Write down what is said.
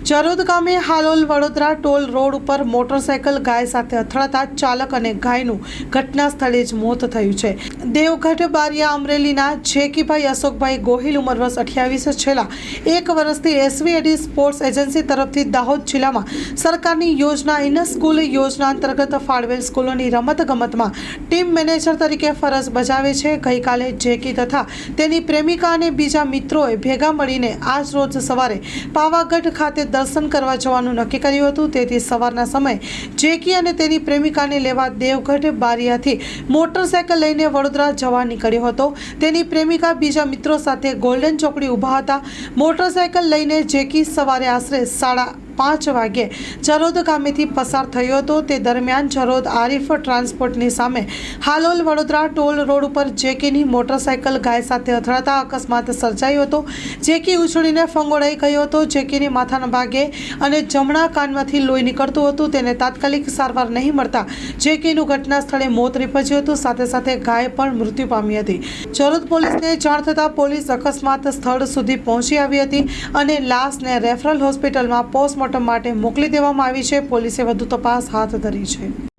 ચરોદ ગામે Halol Vadodara toll road ઉપર motorcycle ગાય સાથે અથડાતા ચાલક અને ગાયનું ઘટના સ્થળે જ મોત થયું છે। દેવગઢ બારિયા અમરેલીના જેકીભાઈ અશોકભાઈ ગોહિલ ઉંમર વર્ષ 28 છેલ્લા એક વર્ષથી એસવીએડી સ્પોર્ટ્સ એજન્સી તરફથી દાહોદ જિલ્લામાં સરકારની યોજના ઇન સ્કૂલ યોજના અંતર્ગત ફાળવેલ સ્કૂલોની રમતગમતમાં ટીમ મેનેજર તરીકે ફરજ બજાવે છે। ગઈકાલે જેકી તથા તેની પ્રેમિકા અને બીજા મિત્રોએ ભેગા મળીને આજ રોજ સવારે પાવાગઢ ખાતે દર્શન કરવા જવાનું નક્કી કર્યું હતું। તેથી સવારના સમયે જેકી અને તેની પ્રેમિકાને લેવા દેવગઢ બારિયાથી મોટરસાયકલ લઈને વડોદરા જવા નીકળ્યો હતો। તેની પ્રેમિકા બીજા મિત્રો સાથે ગોલ્ડન ચોકડી ઊભા હતા। મોટરસાયકલ લઈને જેકી સવારે આશરે 5:30 વાગ્યે ચરોદ ગામેથી પસાર થયો હતો। તે દરમિયાન ચરોદ આરીફ ટ્રાન્સપોર્ટની સામે હાલોલ વડોદરા ટોલ રોડ ઉપર જેકીની મોટરસાયકલ ગાય સાથે અથડાતા અકસ્માત સર્જાયો હતો। જેકી ઉછળીને ફંગોળાઈ ગયો હતો। જેકીની માથાના ભાગે અને જમણા કાનમાંથી લોહી નીકળતું હતું। તેને તાત્કાલિક સારવાર નહીં મળતા જેકીનું ઘટના સ્થળે મોત નીપજ્યું હતું। સાથે સાથે ગાય પણ મૃત્યુ પામી હતી। ચરોદ પોલીસને જાણ થતાં પોલીસ અકસ્માત સ્થળ સુધી પહોંચી આવી હતી અને લાશને રેફરલ હોસ્પિટલમાં પોસ્ટમોર્ટમ માટે મોકલી દેવામાં આવી છે। પોલીસે વધુ તપાસ હાથ ધરી છે।